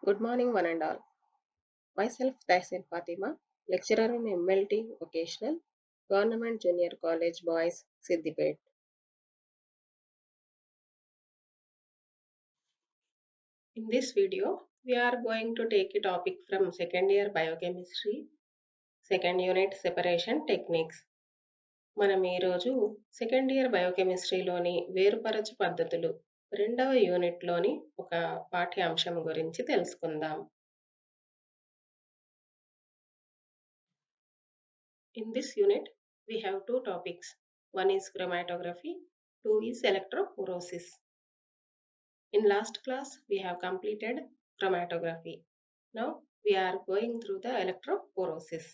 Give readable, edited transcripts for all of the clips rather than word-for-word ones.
Good morning, one and all. Myself, Tahsin Fatima, lecturer in MLT Vocational, Government Junior College Boys, Siddipet. In this video, we are going to take a topic from second year biochemistry, second unit separation techniques. మనం ఈరోజు second year బయోకెమిస్ట్రీలోని వేరుపరచు పద్ధతులు రెండవ యూనిట్లోని ఒక పాఠ్యాంశం గురించి తెలుసుకుందాం. In this unit, we have two topics. One is chromatography, two is electrophoresis. In last class, we have completed chromatography. Now, we are going through the electrophoresis.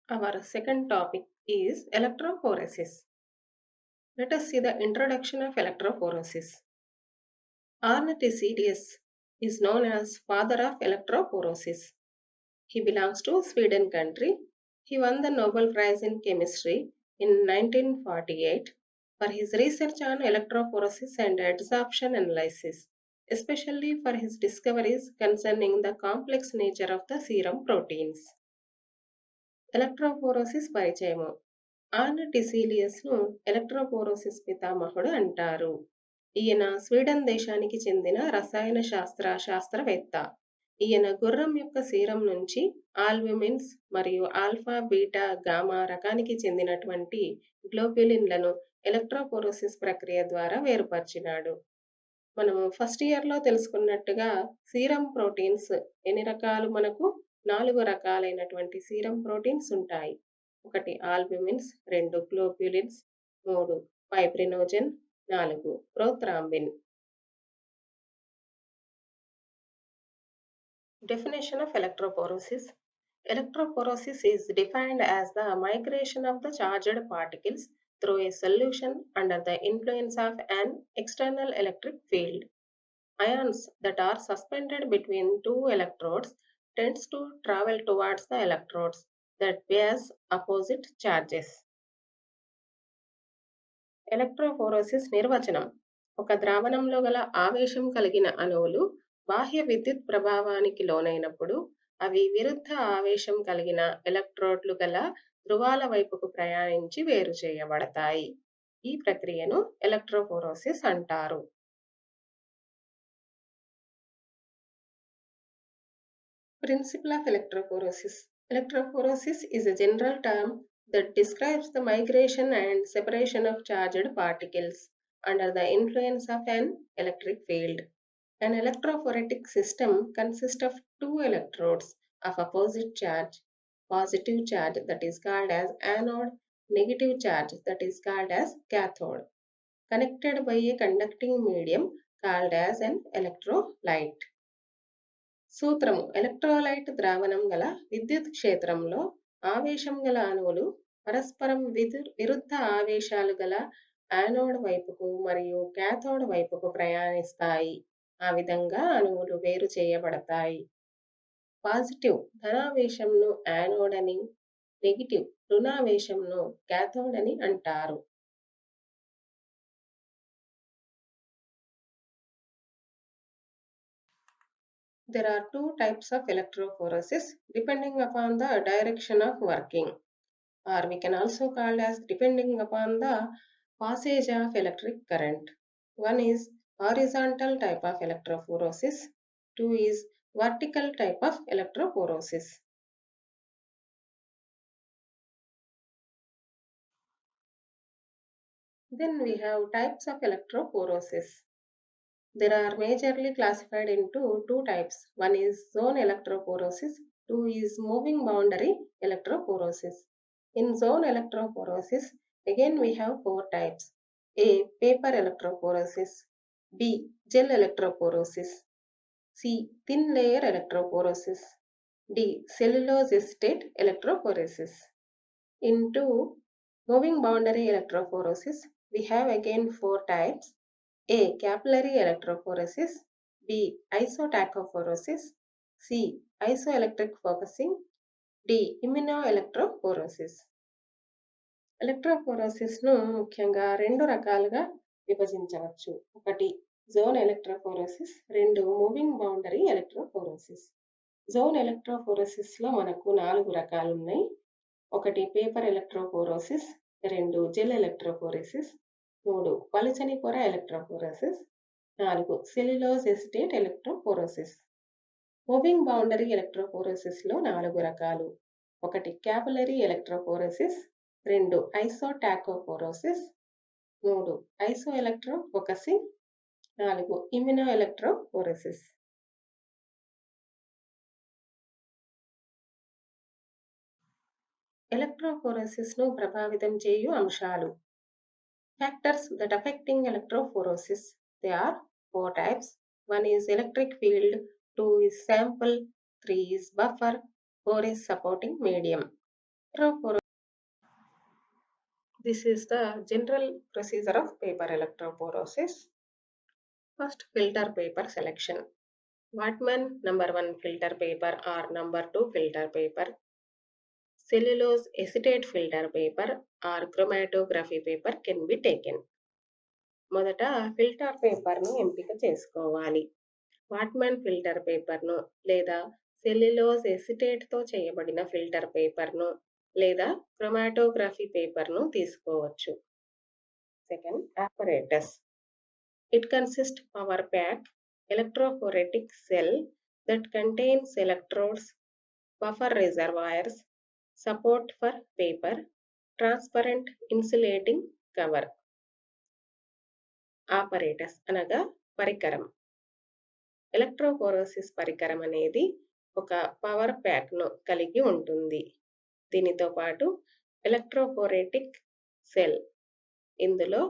Our second topic is electrophoresis. Let us see the introduction of electrophoresis. Arne Tiselius is known as father of electrophoresis. He belongs to Sweden country. He won the Nobel Prize in Chemistry in 1948 for his research on electrophoresis and adsorption analysis, especially for his discoveries concerning the complex nature of the serum proteins. Electrophoresis పరిచయము. ఆర్న్ టిసిలియస్ను electrophoresis పితామహుడు అంటారు. ఈయన Sweden దేశానికి చెందిన రసాయన శాస్త్రవేత్త. ఈయన గుర్రం యొక్క సీరం నుంచి ఆల్బుమిన్స్ మరియు ఆల్ఫా బీటా గామా రకానికి చెందినటువంటి గ్లోబ్యులిన్లను ఎలక్ట్రోఫోరోసిస్ ప్రక్రియ ద్వారా వేరుపరిచినాడు. మనము ఫస్ట్ ఇయర్లో తెలుసుకున్నట్టుగా సీరం ప్రోటీన్స్ ఎన్ని రకాలు? మనకు 4 రకాలైనటువంటి సీరం ప్రోటీన్స్ ఉంటాయి. 1 ఆల్బుమిన్స్, 2 గ్లోబ్యులిన్స్, 3 fibrinogen, 4 prothrombin. Definition of electrophoresis. Electrophoresis is defined as the migration of the charged particles through a solution under the influence of an external electric field. Ions that are suspended between two electrodes tends to travel towards the electrodes that bears opposite charges. Electrophoresis నిర్వచనం. ఒక ద్రావణంలో గల ఆవేశం కలిగిన అణువులు బాహ్య విద్యుత్ ప్రభావానికి లోనైనప్పుడు అవి విరుద్ధ ఆవేశం కలిగిన ఎలక్ట్రోడ్లు గల ధ్రువాల వైపుకు ప్రయాణించి వేరు చేయబడతాయి. ఈ ప్రక్రియను ఎలక్ట్రోఫోరోసిస్ అంటారు. Principle of electrophoresis. Electrophoresis is a general term that describes the migration and separation of charged particles under the influence of an electric field. An electrophoretic system consists of two electrodes of opposite charge, positive charge that is called as anode, negative charge that is called as cathode, connected by a conducting medium called as an electrolyte. సూత్రము. Electrolyte ద్రావణం గల విద్యుత్ క్షేత్రంలో ఆవేశం గల అణువులు పరస్పరం విరుద్ధ ఆవేశాలు గల యానోడ్ వైపుకు మరియు క్యాథోడ్ వైపుకు ప్రయాణిస్తాయి. ఆ విధంగా అణువులు వేరు చేయబడతాయి. పాజిటివ్ ధనావేశంను యానోడ్ అని, నెగిటివ్ రుణావేశంను క్యాథోడ్ అని అంటారు. There are two types of electrophoresis depending upon the direction of working, or we can also call as depending upon the passage of electric current. One is horizontal type of electrophoresis, two is vertical type of electrophoresis. Then we have types of electrophoresis. There are majorly classified into two types. One is zone electrophoresis, two is moving boundary electrophoresis. In zone electrophoresis, again we have four types. A. Paper electrophoresis, B. Gel electrophoresis, C. Thin layer electrophoresis, D. Cellulose acetate electrophoresis. In two moving boundary electrophoresis, we have again four types. A. Capillary electrophoresis, B. Isotachophoresis, C. Isoelectric focusing, D. Immunoelectrophoresis. ఎలక్ట్రోఫోరోసిస్ను ముఖ్యంగా రెండు రకాలుగా విభజించవచ్చు. 1 zone electrophoresis, 2 moving boundary electrophoresis. Zone ఎలక్ట్రోఫోరోసిస్లో మనకు 4 రకాలు ఉన్నాయి. 1 paper electrophoresis, 2 gel electrophoresis, 3 పలుచని పొర electrophoresis, 4 cellulose acetate electrophoresis. Moving boundary ఎలక్ట్రోఫోరోసిస్లో 4 రకాలు. 1 capillary electrophoresis, 2 isotachophoresis, 3 iso electrofocusing, 4 immuno electrophoresis. ఎలక్ట్రోఫోరోసిస్ను ప్రభావితం చేయు అంశాలు. Factors that affecting electrophoresis. There are 4 types. 1 is electric field, 2 is sample, 3 is buffer, 4 is supporting medium. This is the general procedure of paper electrophoresis. First, filter paper selection. Whatman number 1 filter paper or number 2 filter paper, cellulose acetate filter paper or chromatography paper can be taken. మొదట filter పేపర్ను ఎంపిక చేసుకోవాలి. వాట్మన్ filter పేపర్ను లేదా cellulose ఎసిటేట్తో చేయబడిన filter పేపర్ను లేదా chromatography పేపర్ను తీసుకోవచ్చు. Second, apparatus. It consists power pack, electrophoretic cell that contains electrodes, buffer reservoirs, support for paper, transparent insulating cover. Apparatus అనగా పరికరం. ఎలక్ట్రోఫోరోసిస్ పరికరం అనేది ఒక పవర్ ప్యాక్ను కలిగి ఉంటుంది. దీనితో పాటు ఎలక్ట్రోఫోరెటిక్ సెల్, ఇందులో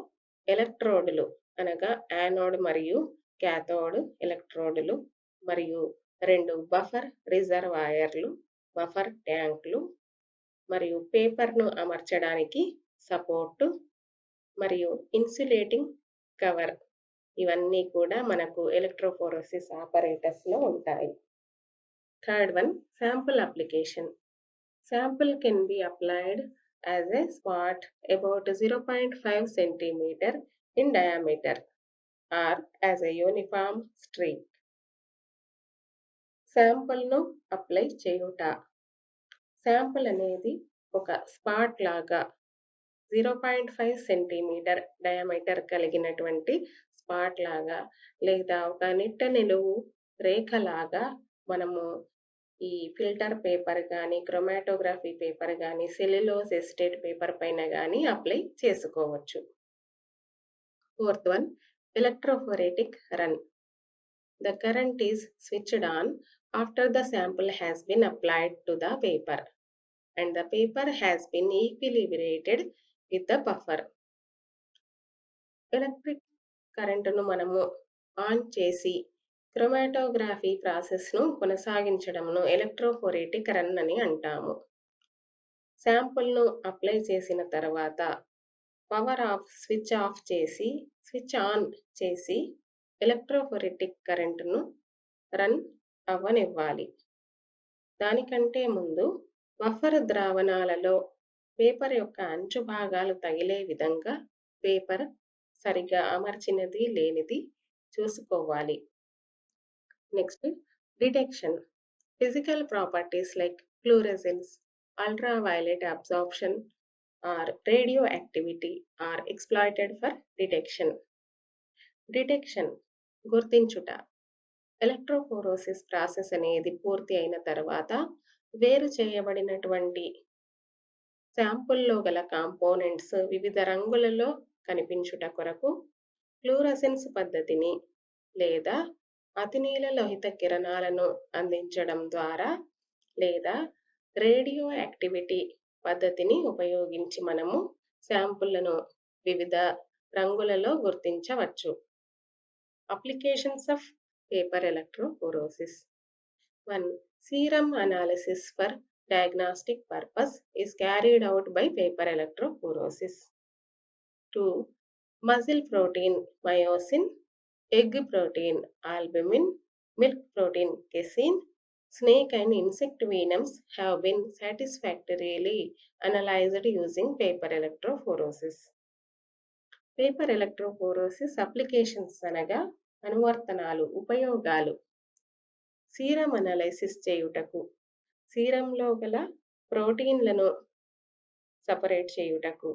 ఎలక్ట్రోడులు అనగా యానోడ్ మరియు క్యాథోడ్ ఎలక్ట్రోడులు మరియు 2 బఫర్ రిజర్వాయర్లు, బఫర్ ట్యాంకులు మరియు పేపర్ను అమర్చడానికి సపోర్టు మరియు ఇన్సులేటింగ్ కవర్, ఇవన్నీ కూడా మనకు ఎలక్ట్రోఫోరోసిస్ ఆపరేటర్స్లో ఉంటాయి. Third one, sample application. Sample can be applied as a spot about 0.5 centimeter in diameter or as a uniform streak. శాంపుల్ను అప్లై చేయుట. శాంపుల్ అనేది ఒక స్పాట్ లాగా 0.5 సెంటీమీటర్ డయామీటర్ కలిగినటువంటి స్పాట్ లాగా లేదా ఒక నిట్ట నిలువు రేఖలాగా మనము ఈ ఫిల్టర్ పేపర్ కానీ, క్రోమాటోగ్రఫీ పేపర్ కానీ, సెల్యులోజ్ ఎసిటేట్ పేపర్ పైన కానీ అప్లై చేసుకోవచ్చు. Fourth one, electrophoretic run. The current is switched on after the sample has been applied to the paper and the paper has been equilibrated with the buffer. Electric కరెంటును మనము on చేసి chromatography ప్రాసెస్ను కొనసాగించడంను ఎలక్ట్రోఫోరెటిక్ run అని అంటాము. శాంపుల్ను apply చేసిన తర్వాత power switch off చేసి switch on చేసి ఎలక్ట్రోఫోరెటిక్ కరెంటును రన్ అవ్వనివ్వాలి. దానికంటే ముందు బఫర్ ద్రావణాలలో పేపర్ యొక్క అంచు భాగాలు తగిలే విధంగా పేపర్ సరిగా అమర్చినది లేనిది చూసుకోవాలి. Next, detection. Physical properties like fluorescence, ultraviolet absorption or radioactivity are exploited for detection. Detection, గుర్తించుట. ఎలక్ట్రోఫోరోసిస్ ప్రాసెస్ అనేది పూర్తి అయిన తర్వాత వేరు చేయబడినటువంటి శాంపుల్లో గల కాంపోనెంట్స్ వివిధ రంగులలో కనిపించుట కొరకు ఫ్లూరసెన్స్ పద్ధతిని లేదా అతినీల లోహిత కిరణాలను అందించడం ద్వారా లేదా రేడియో యాక్టివిటీ పద్ధతిని ఉపయోగించి మనము శాంపుళ్లను వివిధ రంగులలో గుర్తించవచ్చు. Applications of paper electrophoresis. 1. Serum analysis for diagnostic purpose is carried out by paper electrophoresis. 2. Muscle protein myosin, egg protein albumin, milk protein casein, snake and insect venoms have been satisfactorily analyzed using paper electrophoresis. Paper electrophoresis applications అనగా అనువర్తనాలు, ఉపయోగాలు. Serum analysis చేయుటకు, సీరంలో గల ప్రోటీన్లను separate చేయుటకు,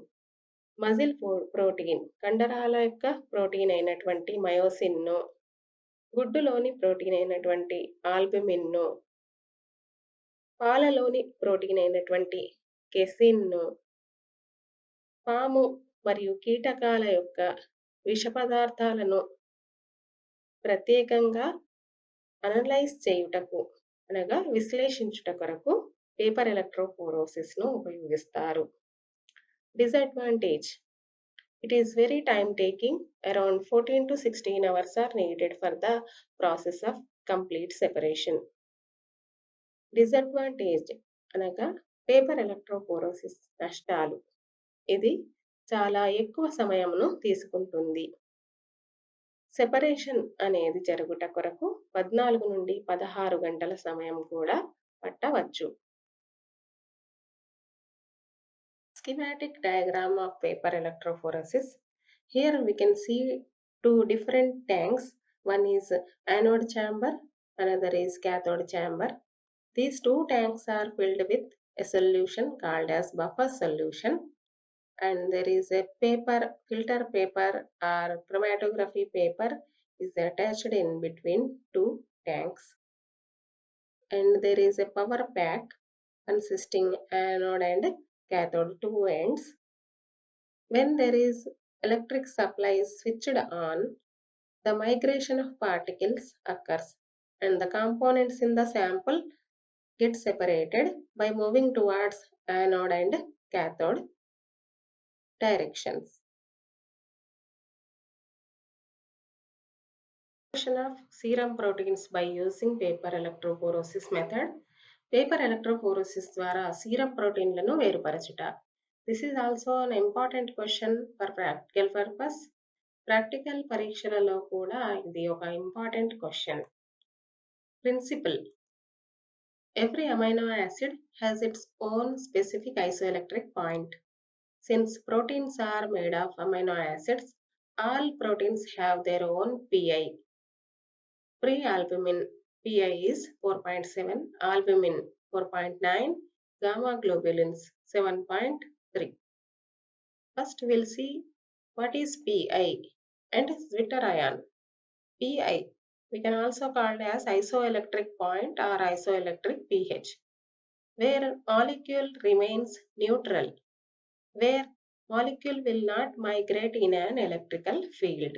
muscle protein, కండరాల యొక్క protein అయినటువంటి మయోసిన్ను, గుడ్డులోని ప్రోటీన్ అయినటువంటి ఆల్బుమిన్ను, పాలలోని ప్రోటీన్ అయినటువంటి కెసిన్ను, పాము మరియు కీటకాల యొక్క విష పదార్థాలను ప్రత్యేకంగా అనలైజ్ చేయుటకు అనగా విశ్లేషించుట కొరకు పేపర్ ఎలక్ట్రోఫోరోసిస్ను ఉపయోగిస్తారు. Disadvantage: it is very time taking. Around 14 to 16 hours are needed for the process of complete separation. Disadvantage అనగా పేపర్ ఎలక్ట్రోఫోరోసిస్ నష్టాలు. ఇది చాలా ఎక్కువ సమయమును తీసుకుంటుంది. సెపరేషన్ అనేది జరుగుట కొరకు 14 నుండి 16 గంటల సమయం కూడా పట్టవచ్చు. Schematic diagram of paper electrophoresis. Here we can see two different tanks. One is anode chamber, another is cathode chamber. These two tanks are filled with a solution called as buffer solution, and there is a paper, filter paper or chromatography paper is attached in between two tanks, and there is a power pack consisting anode and cathode two ends. When there is electric supply switched on, the migration of particles occurs and the components in the sample get separated by moving towards anode and cathode directions. Of serum proteins by using paper electrophoresis method. Paper electrophoresis ద్వారా serum proteinలను వేరుపరచుట. This is also an important question for practical purpose. Practical పరీక్షలలో కూడా ఇది ఒక important question. Principle: every amino acid has its own specific isoelectric point. Since proteins are made of amino acids, all proteins have their own pi. Pre-albumin pi is 4.7, albumin 4.9, gamma globulins 7.3. First we'll see what is pi and zwitterion. pi we can also call it as isoelectric point or isoelectric pH, where molecule remains neutral, where molecule will not migrate in an electrical field,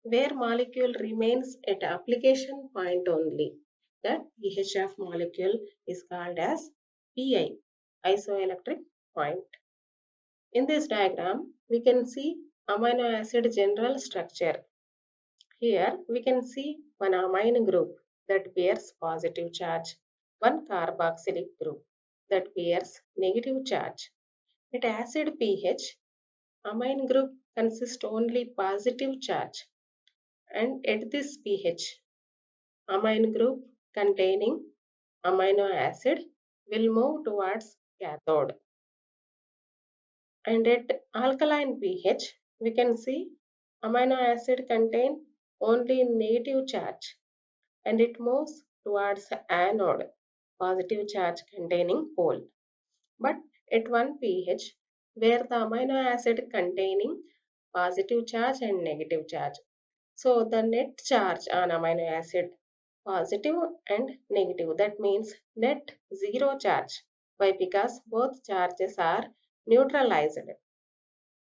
where molecule remains at application point only. That pH of molecule is called as pi, isoelectric point. In this diagram, we can see amino acid general structure. Here we can see one amine group that bears positive charge, one carboxylic group that bears negative charge. At acid pH, amine group consists only positive charge, and at this pH, amine group containing amino acid will move towards cathode. And at alkaline pH, we can see amino acid contain only negative charge and it moves towards anode, positive charge containing pole. But at 1 pH, where the amino acid containing positive charge and negative charge, so the net charge on amino acid positive and negative, that means net zero charge. Why? Because both charges are neutralized.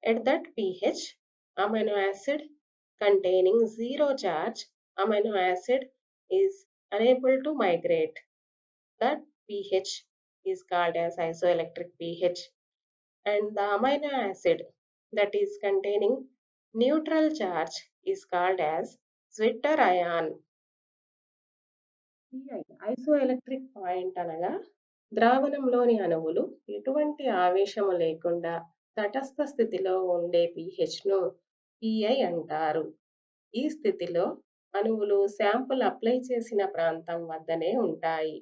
At that pH, amino acid containing zero charge, amino acid is unable to migrate. That pH is called as isoelectric pH, and the amino acid that is containing neutral charge is called as zwitterion. Isoelectric point అనగా ద్రావణంలోని అణువులు ఎటువంటి ఆవేశము లేకుండా తటస్థ స్థితిలో ఉండే pHను PI అంటారు. ఈ స్థితిలో అణువులు శాంపుల్ అప్లై చేసిన ప్రాంతం వద్దనే ఉంటాయి.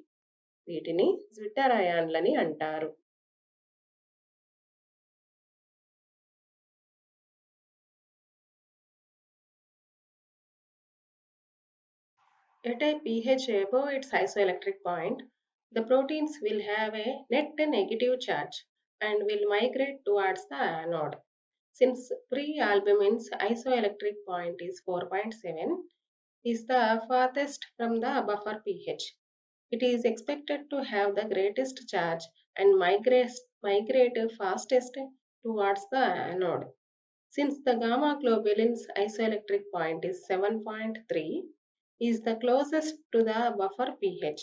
వీటిని zwitterionలని అంటారు. At a pH above its isoelectric point, the proteins will have a net negative charge and will migrate towards the anode. Since pre-albumin's isoelectric point is 4.7, is the farthest from the buffer pH. It is expected to have the greatest charge and migrate fastest towards the anode. Since the gamma globulin's isoelectric point is 7.3, is the closest to the buffer pH.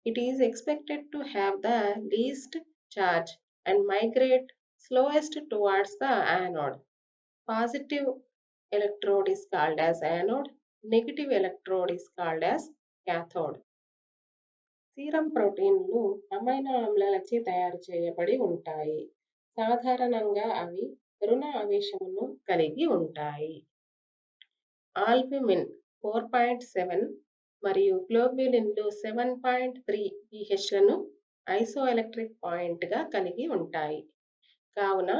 It is expected to have the least charge and migrate slowest towards the anode. Positive electrode is called as anode, negative electrode is called as cathode. Serum ప్రోటీన్లు amino ఆమ్లాలచే తయారు చేయబడి ఉంటాయి. సాధారణంగా అవి రుణ ఆవేశమును కలిగి ఉంటాయి. Albumin 4.7 మరియు గ్లోబ్యులిన్లు 7.3 pHలను ఐసోఎలెక్ట్రిక్ పాయింట్గా కలిగి ఉంటాయి. కావున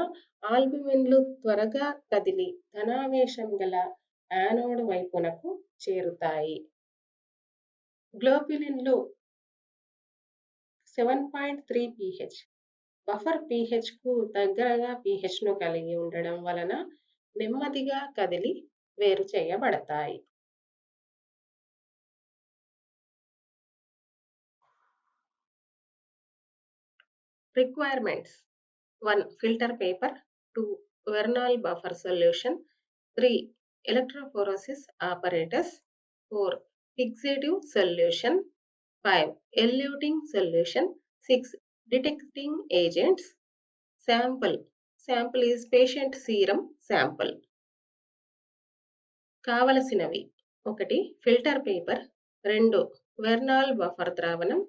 ఆల్బుమిన్లు త్వరగా కదిలి ధనావేశం గల యానోడ్ వైపునకు చేరుతాయి. గ్లోబ్యులిన్లు 7.3 pH బఫర్ pHకు దగ్గరగా pHను కలిగి ఉండడం వలన నెమ్మదిగా కదిలి వేరు చేయబడతాయి. Requirements: 1. Filter paper. 2. Vernal buffer solution. 3. Electrophoresis apparatus. 4. Fixative solution. 5. Eluting solution. 6. Detecting agents. Sample. Sample is patient serum sample. కావలసినవి: 1. Filter paper. 2. వెర్నాల్ బఫర్ ద్రావణం.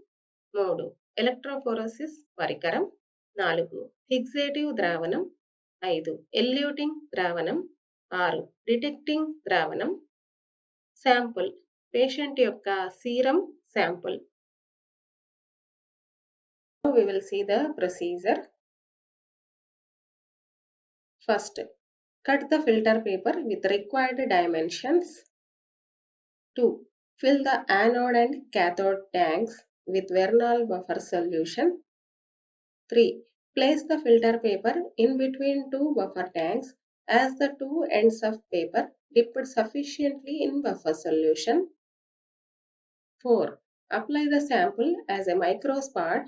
3. ఎలక్ట్రోఫోరెసిస్ పరికరం. 4. ఫిక్సేటివ్ ద్రావణం. 5. ఎల్యూటింగ్ ద్రావణం. 6. డిటెక్టింగ్ ద్రావణం. శాంపుల్ పేషెంట్ యొక్క serum sample. We will see the procedure. First, cut the filter paper with required dimensions. 2. Fill the anode and cathode tanks with vernal buffer solution. 3. Place the filter paper in between two buffer tanks as the two ends of paper dipped sufficiently in buffer solution. 4. Apply the sample as a microspot,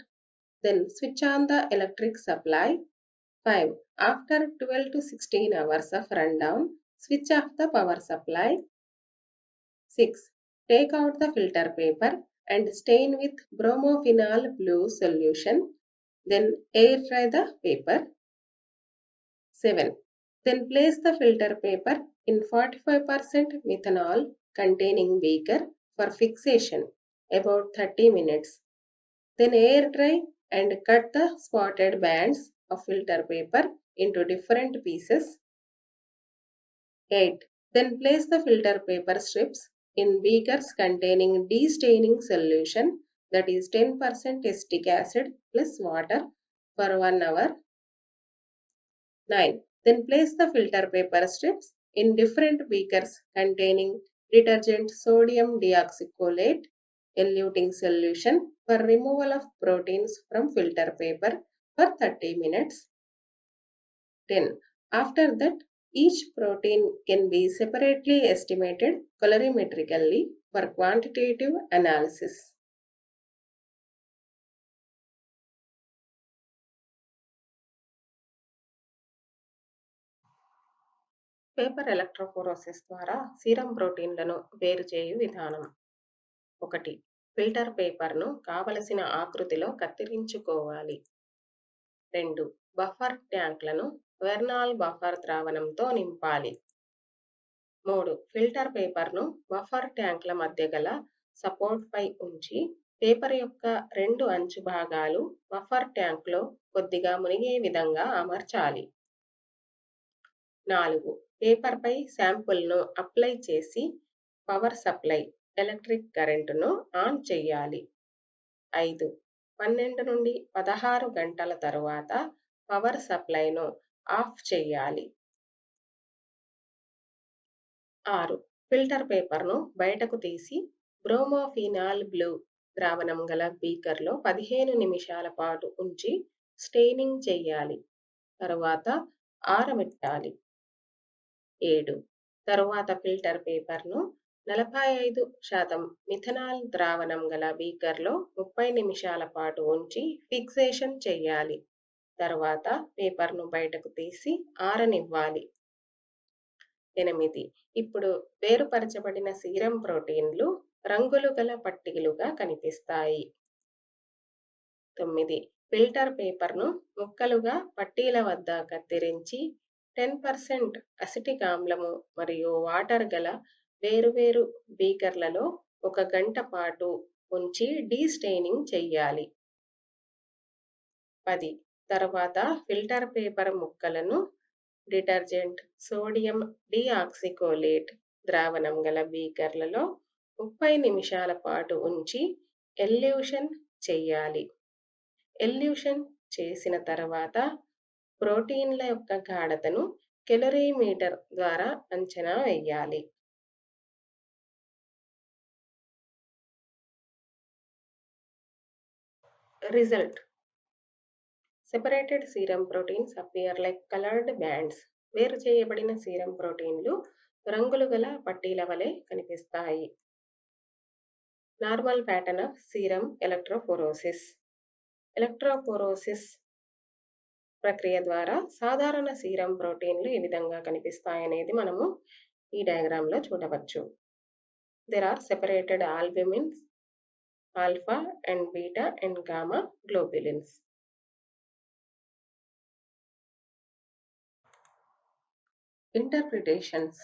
then switch on the electric supply. 5. After 12 to 16 hours of rundown, switch off the power supply. 6. Take out the filter paper and stain with bromophenol blue solution. Then air dry the paper. 7. Then place the filter paper in 45% methanol containing beaker for fixation about 30 minutes. Then air dry and cut the spotted bands of filter paper into different pieces. 8. Then place the filter paper strips in beakers containing destaining solution, that is 10% acetic acid plus water, for 1 hour. 9. Then place the filter paper strips in different beakers containing detergent sodium deoxycholate eluting solution for removal of proteins from filter paper for 30 minutes. 10. After that, each protein can be separately estimated colorimetrically for quantitative analysis. Paper electrophoresis ద్వారా serum ప్రోటీన్లను వేరు చేయు విధానం. 1. Filter పేపర్ను కావలసిన ఆకృతిలో కత్తిరించుకోవాలి. 2. Buffer ట్యాంక్లను వెర్నాల్ buffer ద్రావణంతో నింపాలి. 3. ఫిల్టర్ పేపర్ను బఫర్ ట్యాంక్ల మధ్య గల సపోర్ట్ పై ఉంచి పేపర్ యొక్క 2 అంచు భాగాలు బఫర్ ట్యాంక్లో కొద్దిగా మునిగే విధంగా అమర్చాలి. 4. పేపర్ పై శాంపుల్ను అప్లై చేసి పవర్ సప్లై ఎలక్ట్రిక్ కరెంటును ఆన్ చేయాలి. 5. 12 నుండి 16 గంటల తరువాత పవర్ సప్లైను ఆఫ్ చేయాలి. 6. ఫిల్టర్ పేపర్ను బయటకు తీసి బ్రోమోఫినాల్ బ్లూ ద్రావణం గల బీకర్లో 15 నిమిషాల పాటు ఉంచి స్టెయినింగ్ చేయాలి. తరువాత ఆరబెట్టాలి. 7. తరువాత ఫిల్టర్ పేపర్ను 45% మిథనాల్ ద్రావణం గల బీకర్లో 30 నిమిషాల పాటు ఉంచి ఫిక్సేషన్ చేయాలి. తర్వాత పేపర్ను బయటకు తీసి ఆరనివ్వాలి. 8. ఇప్పుడు వేరుపరచబడిన సీరం ప్రోటీన్లు రంగులు గల పట్టీలుగా కనిపిస్తాయి. 9. ఫిల్టర్ పేపర్ను ముక్కలుగా పట్టీల వద్ద కత్తిరించి 10% అసిటిక్ ఆమ్లము మరియు వాటర్ గల వేరువేరు బీకర్లలో 1 గంట పాటు ఉంచి డీస్టెయినింగ్ చేయాలి. 10. తర్వాత ఫిల్టర్ పేపర్ ముక్కలను డిటర్జెంట్ సోడియం డీఆక్సికోలేట్ ద్రావణం గల బీకర్లలో 30 నిమిషాల పాటు ఉంచి ఎల్యూషన్ చేయాలి. ఎల్యూషన్ చేసిన తర్వాత ప్రోటీన్ల యొక్క గాఢతను కెలరీమీటర్ ద్వారా అంచనా వేయాలి. Result: separated serum proteins appear like coloured bands. వేరు చేయబడిన సీరం ప్రోటీన్లు రంగులు గల పట్టీల వలె కనిపిస్తాయి. Normal pattern of serum electrophoresis. Electrophoresis ప్రక్రియ ద్వారా సాధారణ సీరం ప్రోటీన్లు ఈ విధంగా కనిపిస్తాయనేది మనము ఈ డయాగ్రామ్లో చూడవచ్చు. There are separated albumins, alpha and beta and gamma globulins. Interpretations.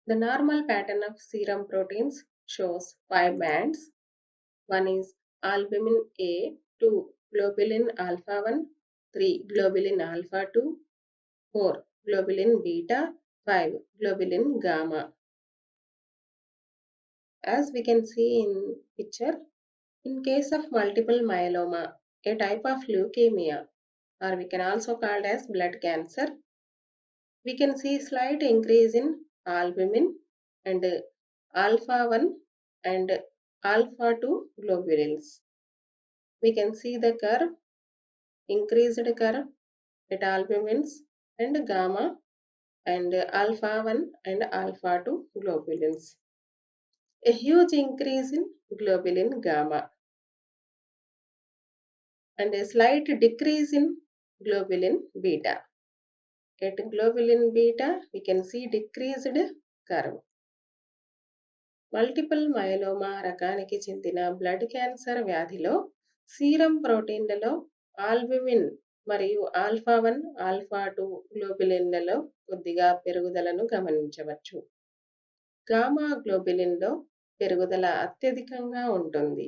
The normal pattern of serum proteins shows 5 bands. One is albumin A, 2 globulin alpha 1, 3 globulin alpha 2, 4 globulin beta, 5 globulin gamma. As we can see in picture, in case of multiple myeloma, a type of leukemia, or we can also called as blood cancer, we can see slight increase in albumin and alpha 1 and alpha 2 globulins. We can see the curve, increased curve at albumins and gamma and alpha 1 and alpha 2 globulins. A huge increase in globulin gamma and a slight decrease in globulin beta. At globulin beta, we can see decreased curve. Multiple myeloma రకానికి చెందిన blood cancer వ్యాధిలో serum ప్రోటీన్లలో albumin మరియు alpha 1, alpha 2 గ్లోబులిన్లలో కొద్దిగా పెరుగుదలను గమనించవచ్చు. Gamma గ్లోబులిన్లో పెరుగుదల అత్యధికంగా ఉంటుంది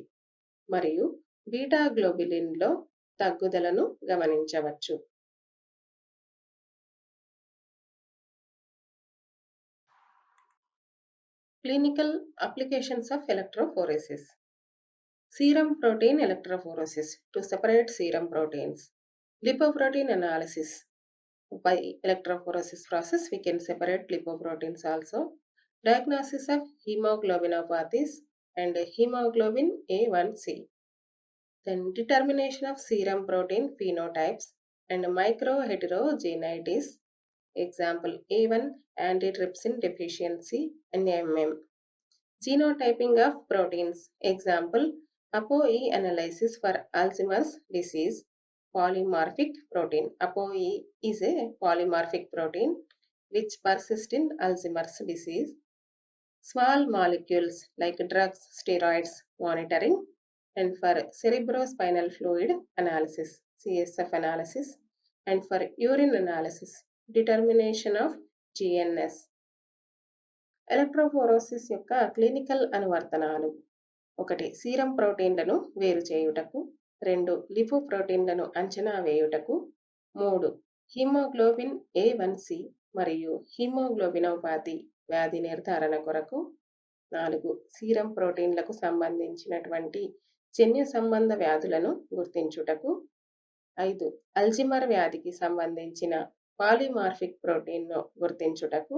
మరియు బీటా గ్లోబులిన్లో తగ్గుదలను గమనించవచ్చు. Clinical applications of electrophoresis. Serum protein electrophoresis to separate serum proteins. Lipoprotein analysis. By electrophoresis process, we can separate lipoproteins also. Diagnosis of hemoglobinopathies and hemoglobin A1C. Then determination of serum protein phenotypes and microheterogeneities. Example A1 antitrypsin deficiency NMM. Genotyping of proteins. Example ApoE analysis for Alzheimer's disease. Polymorphic protein. ApoE is a polymorphic protein which persists in Alzheimer's disease. Small molecules like drugs, steroids monitoring, and for cerebrospinal fluid analysis, CSF analysis, and for urine analysis, determination of GNS. Electrophoresis యొక్క clinical అనువర్తనాలు: 1. Serum ప్రోటీన్లను వేరు చేయుటకు. 2. లిపోప్రోటీన్లను అంచనా వేయుటకు. 3. Haemoglobin A1C మరియు haemoglobinopathy వ్యాధి నిర్ధారణ కొరకు. 4. సీరం ప్రోటీన్లకు సంబంధించినటువంటి జన్యు సంబంధ వ్యాధులను గుర్తించుటకు. 5. అల్జీమర్ వ్యాధికి సంబంధించిన పాలిమార్ఫిక్ ప్రోటీన్ను గుర్తించుటకు.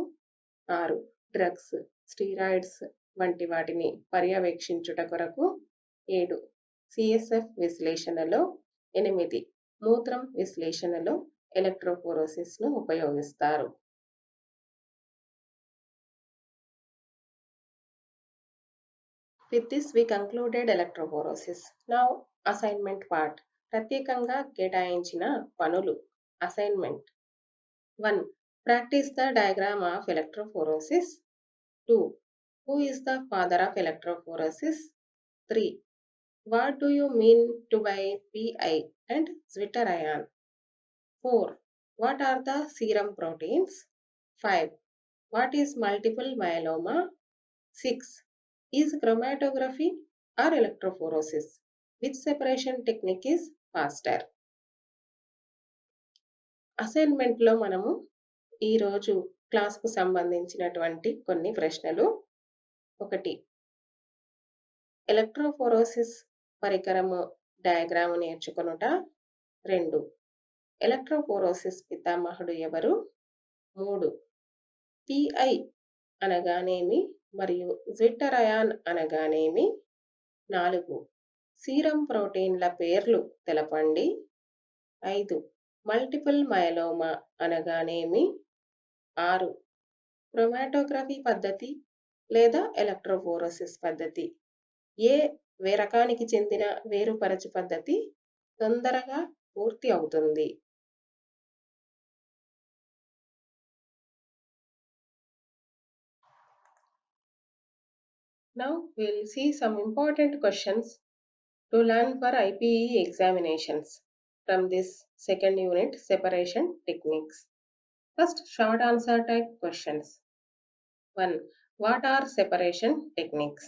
6. డ్రగ్స్, స్టీరాయిడ్స్ వంటి వాటిని పర్యవేక్షించుట కొరకు 7. CSF విశ్లేషణలో 8. మూత్రం విశ్లేషణలో ఎలక్ట్రోఫోరోసిస్ను ఉపయోగిస్తారు. With this we concluded electrophoresis. Now assignment part. ప్రత్యేకంగా కేటాయించిన పనులు. Assignment 1. Practice the diagram of electrophoresis. 2. Who is the father of electrophoresis? 3. What do you mean to by Pi and zwitterion? 4. What are the serum proteins? 5. What is multiple myeloma? 6. Is chromatography or electrophoresis? Which separation technique is faster? అసైన్మెంట్లో మనము ఈరోజు క్లాస్కు సంబంధించినటువంటి కొన్ని ప్రశ్నలు. 1. Electrophoresis పరికరము diagram నేర్చుకొనుట. 2. Electrophoresis పితామహుడు ఎవరు? 3. Pi అనగానేమి మరియు zwitterion అనగానేమి? 4. సీరం ప్రోటీన్ల పేర్లు తెలపండి. 5. మల్టిపుల్ మయలోమా అనగానేమి? 6. క్రోమాటోగ్రఫీ పద్ధతి లేదా ఎలక్ట్రోఫోరోసిస్ పద్ధతి ఏ రకానికి చెందిన వేరుపరచు పద్ధతి తొందరగా పూర్తి అవుతుంది? Now we will see some important questions to learn for IPE examinations from this second unit, separation techniques. First, short answer type questions. 1. What are separation techniques?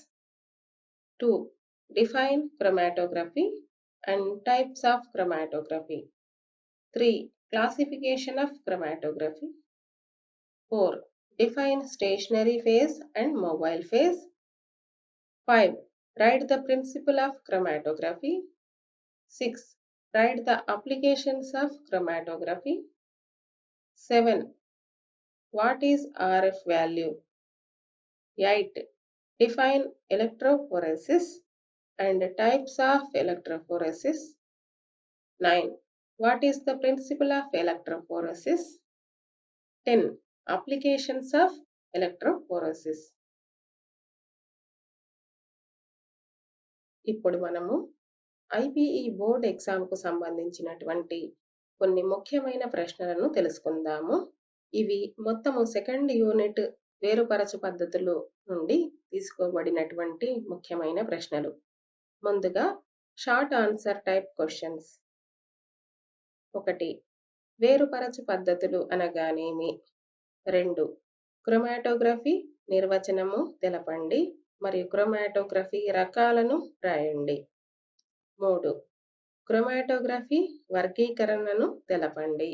2. Define chromatography and types of chromatography. 3. Classification of chromatography. 4. Define stationary phase and mobile phase. 5. Write the principle of chromatography. 6. Write the applications of chromatography. 7. What is RF value? 8. Define electrophoresis and types of electrophoresis. 9. What is the principle of electrophoresis? 10. Applications of electrophoresis. ఇప్పుడు మనము IPE board ఎగ్జామ్కు సంబంధించినటువంటి కొన్ని ముఖ్యమైన ప్రశ్నలను తెలుసుకుందాము. ఇవి మొత్తము second unit వేరుపరచు పద్ధతులు నుండి తీసుకోబడినటువంటి ముఖ్యమైన ప్రశ్నలు. ముందుగా షార్ట్ ఆన్సర్ టైప్ క్వశ్చన్స్. 1. వేరుపరచు పద్ధతులు అనగానేమి? 2. క్రోమాటోగ్రఫీ నిర్వచనము తెలపండి మరియు క్రోమాటోగ్రఫీ రకాలను రాయండి. 3. క్రోమాటోగ్రఫీ వర్గీకరణను తెలపండి.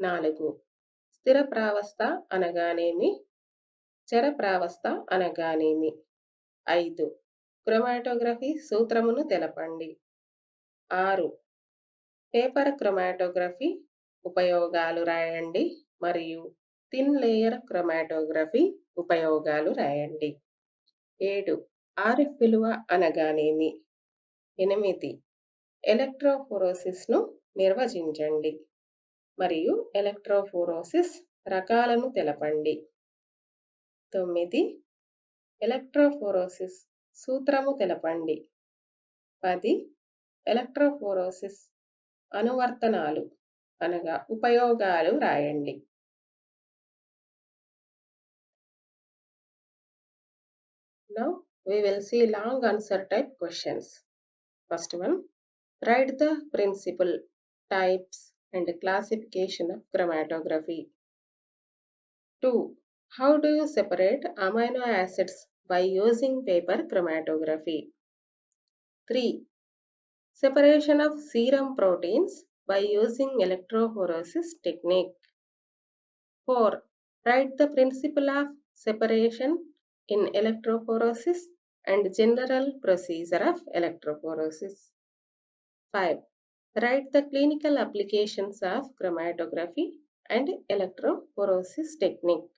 4. స్థిర ప్రావస్థ అనగానేమి? చర ప్రావస్థ అనగానేమి? 5. క్రోమాటోగ్రఫీ సూత్రమును తెలపండి. 6. పేపర్ క్రోమాటోగ్రఫీ ఉపయోగాలు రాయండి మరియు థిన్ లేయర్ క్రోమాటోగ్రఫీ ఉపయోగాలు రాయండి. 7. ఆర్ఎఫ్ విలువ అనగానేమి? 8. ఎలక్ట్రోఫోరోసిస్ను నిర్వచించండి మరియు ఎలక్ట్రోఫోరోసిస్ రకాలను తెలపండి. 9. ఎలక్ట్రోఫోరోసిస్ సూత్రము తెలపండి. 10. ఎలక్ట్రోఫోరోసిస్ అనువర్తనాలు అనగా ఉపయోగాలు రాయండి. Now we will see long answer type questions. First one, write the principle, types and classification of chromatography. 2. How do you separate amino acids by using paper chromatography? 3. Separation of serum proteins by using electrophoresis technique. 4. Write the principle of separation in electrophoresis and general procedure of electrophoresis. 5. Write the clinical applications of chromatography and electrophoresis technique.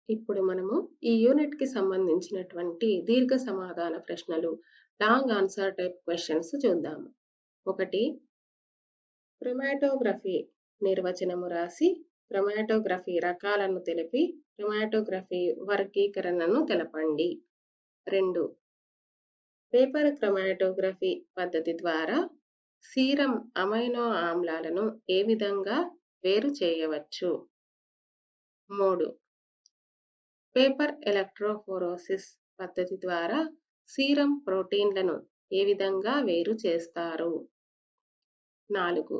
ఇప్పుడు మనము ఈ యూనిట్‌కి సంబంధించినటువంటి దీర్ఘ సమాధాన ప్రశ్నలు, long answer type questions చూద్దాము. 1. క్రొమాటోగ్రఫీ నిర్వచనము రాసి, క్రొమాటోగ్రఫీ రకాలను తెలిపి, క్రొమాటోగ్రఫీ వర్గీకరణను తెలపండి. 2. పేపర్ క్రొమాటోగ్రఫీ పద్ధతి ద్వారా సీరం అమైనో ఆమ్లాలను ఏ విధంగా వేరు చేయవచ్చు? 3. పేపర్ ఎలక్ట్రోఫోరోసిస్ పద్ధతి ద్వారా సీరం ప్రోటీన్లను ఏ విధంగా వేరు చేస్తారు? 4.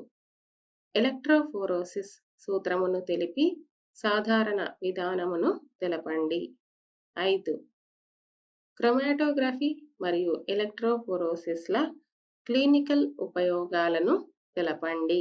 ఎలక్ట్రోఫోరోసిస్ సూత్రమును తెలిపి సాధారణ విధానమును తెలపండి. 5. క్రొమాటోగ్రఫీ మరియు ఎలక్ట్రోఫోరోసిస్ల క్లినికల్ ఉపయోగాలను తెలపండి.